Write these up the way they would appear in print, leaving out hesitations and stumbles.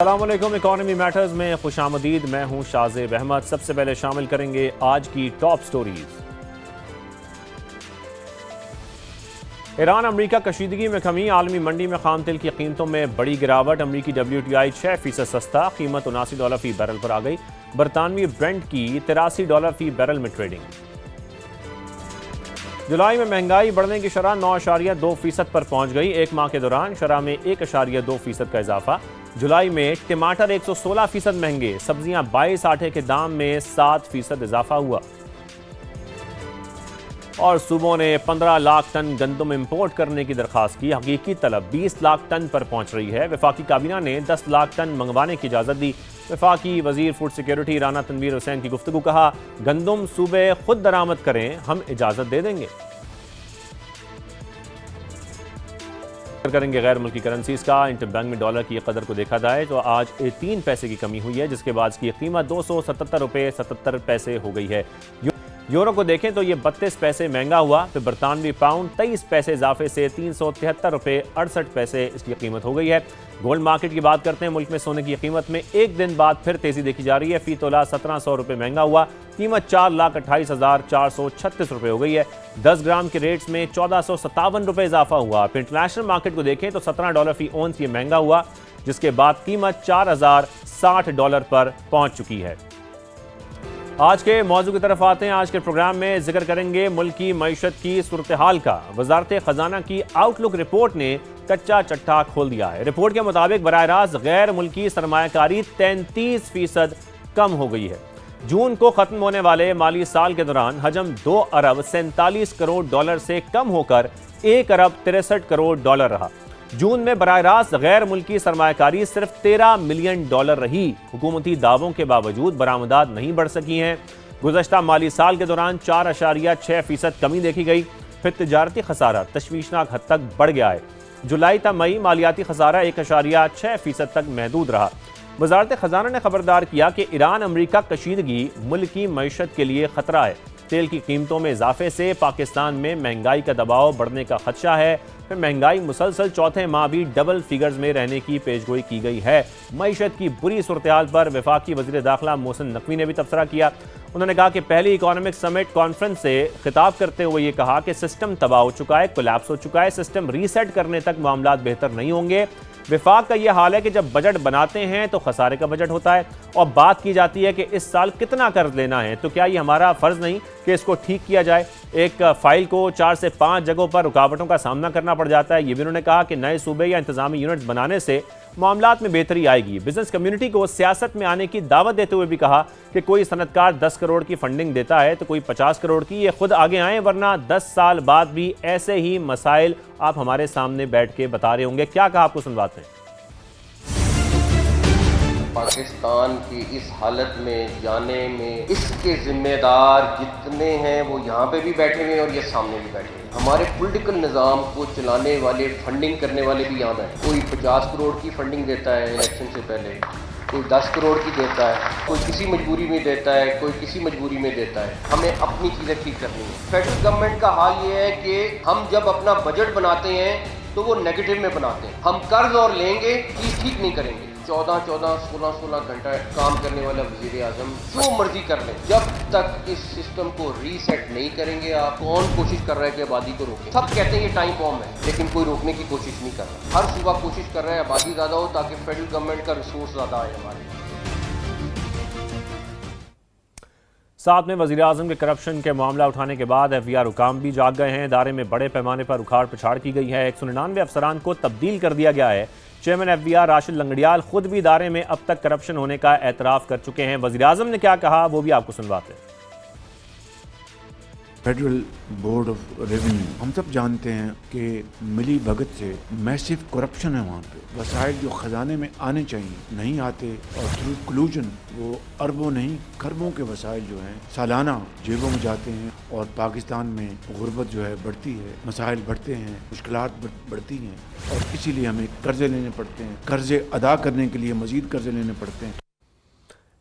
अस्सलामुअलैकुम। Economy matters में खुशामदीद। मैं हूं शाज़ेब अहमद। सबसे पहले शामिल करेंगे आज की टॉप स्टोरीज। ईरान अमरीका कशीदगी में कमी। आलमी मंडी में खाम तेल की कीमतों में बड़ी गिरावट। अमरीकी WTI 6% सस्ता, कीमत $79 फी बैरल पर आ गई। बरतानवी ब्रेंट की $83 फी बैरल में ट्रेडिंग। जुलाई में महंगाई बढ़ने की शरह 9.2% पर पहुंच गई। एक माह के दौरान शरह में 1.2% का इजाफा। जुलाई में टमाटर 116% महंगे। सब्जियां 22 आटे के दाम में 7% इजाफा हुआ। और सूबों ने 15 लाख टन गंदम इंपोर्ट करने की दरखास्त की। हकीकी तलब 20 लाख टन पर पहुंच रही है। वफाकी काबीना ने 10 लाख टन मंगवाने की इजाजत दी। वफाकी वजीर फूड सिक्योरिटी राना तनवीर हुसैन की गुफ्तगू। कहा, गंदम सूबे खुद दरामद करें, हम इजाजत दे देंगे। करेंगे गैर मुल्की करेंसीज का। इंटरबैंक में डॉलर की कदर को देखा जाए तो आज 3 पैसे की कमी हुई है, जिसके बाद इसकी कीमत 277 रुपये 77 पैसे हो गई है। यूरो को देखें तो ये 32 पैसे महंगा हुआ। फिर बरतानवी पाउंड 23 पैसे इजाफे से 373 रुपये 68 पैसे इसकी कीमत हो गई है। गोल्ड मार्केट की बात करते हैं। मुल्क में सोने की कीमत में एक दिन बाद फिर तेजी देखी जा रही है। फी तोला 1700 रुपये महंगा हुआ। कीमत 4,28,436 रुपये हो गई है। 10 ग्राम के रेट्स में 1457 रुपये इजाफा हुआ। फिर इंटरनेशनल मार्केट को देखें तो $17 फी ओंस ये महंगा हुआ, जिसके बाद कीमत $4060 पर पहुंच चुकी है। आज के मौजू की तरफ आते हैं। आज के प्रोग्राम में जिक्र करेंगे मुल्क की मईशत की सूरत हाल का। वजारत खजाना की आउटलुक रिपोर्ट ने कच्चा चट्टा खोल दिया है। रिपोर्ट के मुताबिक बराह रास्त गैर मुल्की सरमायाकारी 33% कम हो गई है। जून को खत्म होने वाले माली साल के दौरान हजम 2 अरब 47 करोड़ डॉलर से कम होकर 1 अरब 63 करोड़ डॉलर रहा। जून में बराह रास्त गैर मुल्की सरमायाकारी सिर्फ $13 मिलियन रही। हुकूमती दावों के बावजूद बरामदात नहीं बढ़ सकी हैं। गुज़श्ता माली साल के दौरान 4.6% कमी देखी गई। फिर तिजारती खसारा तशवीशनाक हद तक बढ़ गया है। जुलाई ta मई मालियाती खसारा 1.6% तक महदूद रहा। वजारत खजाना ने खबरदार किया कि ईरान अमरीका कशीदगी मुल्क की मईशत के लिए खतरा है। तेल की कीमतों में इजाफे से पाकिस्तान में महंगाई का दबाव बढ़ने का खदशा है। फिर महंगाई मुसलसल चौथे माह भी डबल फिगर्स में रहने की पेशगोई की गई है। मईशत की बुरी सूरत-ए-हाल पर वफाकी वज़ीर दाखिला मोहसिन नकवी ने भी तबसरा किया। उन्होंने कहा कि पहली इकोनॉमिक समिट कॉन्फ्रेंस से खिताब करते हुए ये कहा कि सिस्टम तबाह हो चुका है, कोलैप्स हो चुका है। सिस्टम रीसेट करने तक मामलात बेहतर नहीं होंगे। विफाक का यह हाल है कि जब बजट बनाते हैं तो खसारे का बजट होता है और बात की जाती है कि इस साल कितना कर्ज लेना है, तो क्या ये हमारा फर्ज नहीं कि इसको ठीक किया जाए। एक फाइल को 4 से 5 जगहों पर रुकावटों का सामना करना पड़ जाता है। ये भी उन्होंने कहा कि नए सूबे या इंतजामी यूनिट्स बनाने से मामलात में बेहतरी आएगी। बिजनेस कम्युनिटी को सियासत में आने की दावत देते हुए भी कहा कि कोई सनतकार 10 करोड़ की फंडिंग देता है तो कोई 50 करोड़ की। ये खुद आगे आए, वरना 10 साल बाद भी ऐसे ही मसाइल आप हमारे सामने बैठ के बता रहे होंगे। क्या कहा, आपको सुनवाते हैं। पाकिस्तान की इस हालत में जाने में इसके जिम्मेदार जितने हैं वो यहाँ पे भी बैठे हुए हैं और ये सामने भी बैठे हुए हैं। हमारे पॉलिटिकल निज़ाम को चलाने वाले, फंडिंग करने वाले भी यहाँ बैठे। कोई 50 करोड़ की फंडिंग देता है इलेक्शन से पहले, कोई 10 करोड़ की देता है, कोई किसी मजबूरी में देता है, कोई किसी मजबूरी में देता है। हमें अपनी चीज़ें ठीक करनी है। फेडरल गवर्नमेंट का हाल ये है कि हम जब अपना बजट बनाते हैं तो वो नेगेटिव में बनाते हैं। हम कर्ज और लेंगे, चीज़ ठीक नहीं करेंगे। 14-14, 16-16 घंटा काम करने वाला वज़ीर आज़म जो मर्जी कर ले, जब तक इस सिस्टम को रीसेट नहीं करेंगे। आप कौन कोशिश कर रहा है कि आबादी को रोके? सब कहते हैं ये टाइम बॉम्ब है, लेकिन कोई रोकने की कोशिश नहीं कर रहा। हर सूबा कोशिश कर रहा है आबादी ज़्यादा हो ताकि फेडरल गवर्नमेंट का रिसोर्स ज़्यादा आए हमारे। साथ में वज़ीर आज़म के करप्शन के मामला उठाने के बाद FVR हुकाम भी जाग गए हैं। इदारे में बड़े पैमाने पर उखाड़ पछाड़ की गई है। 199 अफसरान को तब्दील कर दिया गया है। चेयरमैन FVR राशिद लंगड़ियाल खुद भी इदारे में अब तक करप्शन होने का एतराफ़ कर चुके हैं। वज़ीर आज़म ने क्या कहा वो भी आपको सुनवाते हैं। फेडरल बोर्ड ऑफ रेवेन्यू, हम सब जानते हैं कि मिली भगत से मैसिव करप्शन है वहाँ पे। वसाइल जो खजाने में आने चाहिए नहीं आते और थ्रू कलूजन वो अरबों नहीं खरबों के वसाइल जो हैं सालाना जेबों में जाते हैं और पाकिस्तान में गुर्बत जो है बढ़ती है, मसाइल बढ़ते हैं, मुश्किलात बढ़ती हैं और इसीलिए हमें कर्जे लेने पड़ते हैं। कर्जे अदा करने के लिए मजीद कर्जे लेने पड़ते हैं।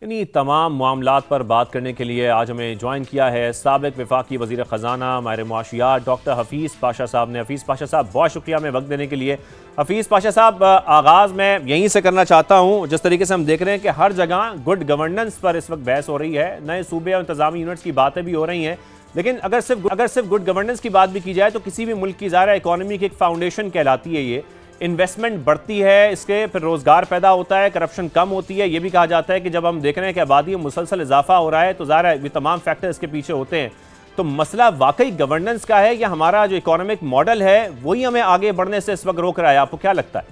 इन्हीं तमाम मामलात पर बात करने के लिए आज हमें ज्वाइन किया है साबिक वफाकी वज़ीर ख़जाना माहिर मुआशियात डॉक्टर हफीज़ पाशा साहब ने। हफीज़ पाशा साहब, बहुत शुक्रिया हमें वक्त देने के लिए। हफीज़ पाशा साहब, आगाज़ मैं यहीं से करना चाहता हूँ। जिस तरीके से हम देख रहे हैं कि हर जगह गुड गवर्नेंस पर इस वक्त बहस हो रही है, नए सूबे और इंतज़ामी यूनिट्स की बातें भी हो रही हैं, लेकिन अगर सिर्फ गुड गवर्नेंस की बात भी की जाए तो किसी भी मुल्क की ज़ाहिर इकॉनमी की एक फाउंडेशन कहलाती है ये। इन्वेस्टमेंट बढ़ती है, इसके फिर रोज़गार पैदा होता है, करप्शन कम होती है। ये भी कहा जाता है कि जब हम देख रहे हैं कि आबादी में मुसलसल इजाफा हो रहा है तो ज़ाहिर है ये तमाम फैक्टर इसके पीछे होते हैं। तो मसला वाकई गवर्नेंस का है या हमारा जो इकोनॉमिक मॉडल है वही हमें आगे बढ़ने से इस वक्त रोक रहा है? आपको क्या लगता है?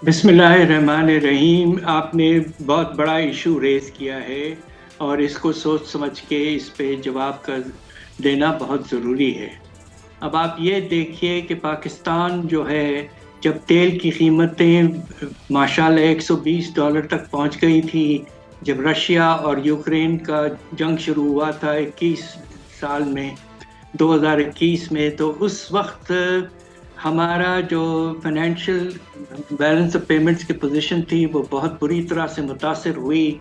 बिस्मिल्लाहिर्रहमानिर्रहीम। आपने बहुत बड़ा इशू रेज किया है और इसको सोच समझ के इस पे जवाब कर देना बहुत ज़रूरी है। अब आप ये देखिए कि पाकिस्तान जो है, जब तेल की कीमतें माशाल्लाह $120 तक पहुंच गई थी, जब रशिया और यूक्रेन का जंग शुरू हुआ था 2021 में, तो उस वक्त हमारा जो फाइनेंशियल बैलेंस ऑफ पेमेंट्स की पोजीशन थी वो बहुत बुरी तरह से मुतासिर हुई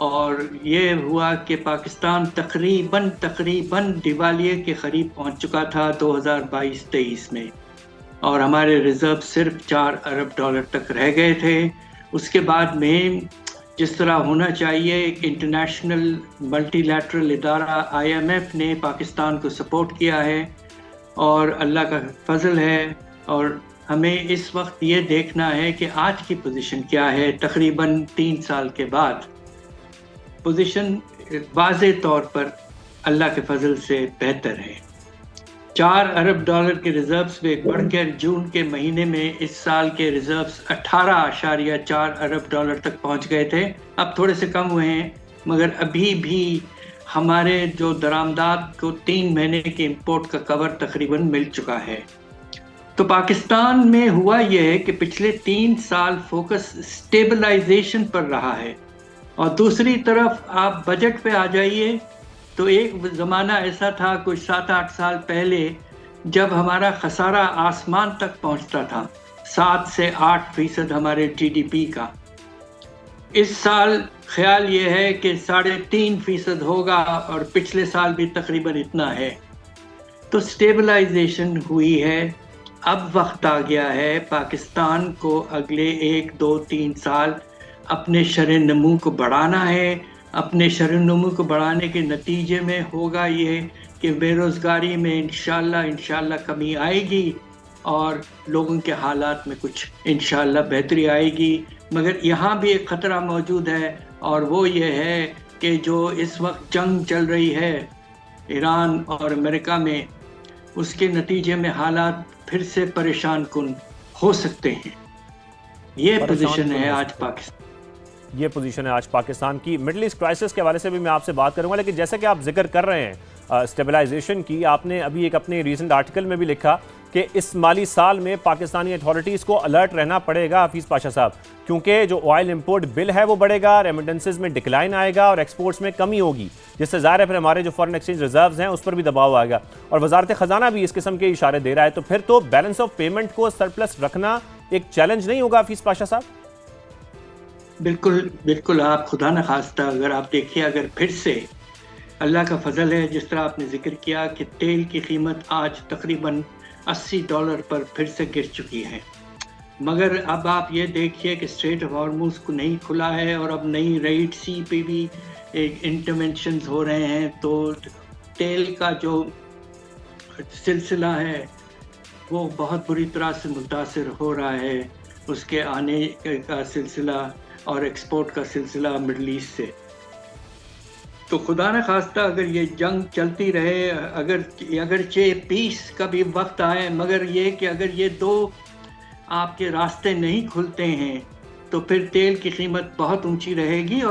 और ये हुआ कि पाकिस्तान तकरीबन दिवालिये के करीब पहुंच चुका था 2022-23 में और हमारे रिज़र्व सिर्फ $4 अरब तक रह गए थे। उसके बाद में जिस तरह होना चाहिए, एक इंटरनेशनल मल्टीलैटरल इदारा IMF ने पाकिस्तान को सपोर्ट किया है और अल्लाह का फजल है। और हमें इस वक्त ये देखना है कि आज की पोजीशन क्या है। तकरीबन 3 साल के बाद पोजीशन वाज़े तौर पर अल्लाह के फजल से बेहतर है। $4 अरब के रिजर्व्स में बढ़कर जून के महीने में इस साल के रिजर्व्स 18.4 अरब तक पहुंच गए थे। अब थोड़े से कम हुए हैं, मगर अभी भी हमारे जो दरामदात को 3 महीने के इंपोर्ट का कवर तकरीबन मिल चुका है। तो पाकिस्तान में हुआ यह है कि पिछले 3 साल फोकस स्टेबलाइजेशन पर रहा है और दूसरी तरफ आप बजट पे आ जाइए तो एक ज़माना ऐसा था कुछ 7-8 साल पहले जब हमारा खसारा आसमान तक पहुंचता था, 7 से 8% हमारे GDP का। इस साल ख्याल ये है कि 3.5% होगा और पिछले साल भी तकरीबन इतना है। तो स्टेबलाइजेशन हुई है। अब वक्त आ गया है पाकिस्तान को अगले 1, 2, 3 साल अपने शरह-ए-नमू को बढ़ाना है। अपने शरह-ए-नमू को बढ़ाने के नतीजे में होगा ये कि बेरोज़गारी में इंशाल्लाह कमी आएगी और लोगों के हालात में कुछ इंशाल्लाह बेहतरी आएगी। मगर यहाँ भी एक ख़तरा मौजूद है और वो ये है कि जो इस वक्त जंग चल रही है ईरान और अमेरिका में, उसके नतीजे में हालात फिर से परेशान कुन हो सकते हैं। ये पोजीशन है आज पाकिस्तान। ये पोजीशन है आज पाकिस्तान की। मिडल ईस्ट क्राइसिस के हवाले से भी मैं आपसे बात करूंगा, लेकिन जैसे कि आप जिक्र कर रहे हैं स्टेबलाइजेशन की, आपने अभी एक अपने रीसेंट आर्टिकल में भी लिखा कि इस माली साल में पाकिस्तानी अथॉरिटीज़ को अलर्ट रहना पड़ेगा हफीज़ पाशा साहब, क्योंकि जो ऑयल इंपोर्ट बिल है वो बढ़ेगा, रेमिटेंसेज में डिक्लाइन आएगा और एक्सपोर्ट्स में कमी होगी, जिससे ज़ाहिर है फिर हमारे जो फॉरेन एक्सचेंज रिजर्व्स हैं उस पर भी दबाव आएगा। और वजारत ख़जाना भी इस किस्म के इशारे दे रहा है। तो फिर तो बैलेंस ऑफ पेमेंट को सरप्लस रखना एक चैलेंज नहीं होगा हफीज़ पाशा साहब? बिल्कुल आप खुदा न खास्ता अगर आप देखिए, अगर फिर से अल्लाह का फजल है, जिस तरह आपने जिक्र किया कि तेल की कीमत आज तकरीबन $80 पर फिर से गिर चुकी है, मगर अब आप ये देखिए कि स्ट्रेट ऑफ हॉर्मुज़ को नहीं खुला है और अब नई रेड सी पे भी एक इंटरवेंशंस हो रहे हैं। तो तेल का जो सिलसिला है वो बहुत बुरी तरह से मुतासिर हो रहा है, उसके आने का सिलसिला और एक्सपोर्ट का सिलसिला मिडल ईस्ट से। तो खुदा न खास्ता अगर ये जंग चलती रहे, अगरचे पीस का भी वक्त आए, मगर ये कि अगर ये 2 आपके रास्ते नहीं खुलते हैं तो फिर तेल की कीमत बहुत ऊंची रहेगी और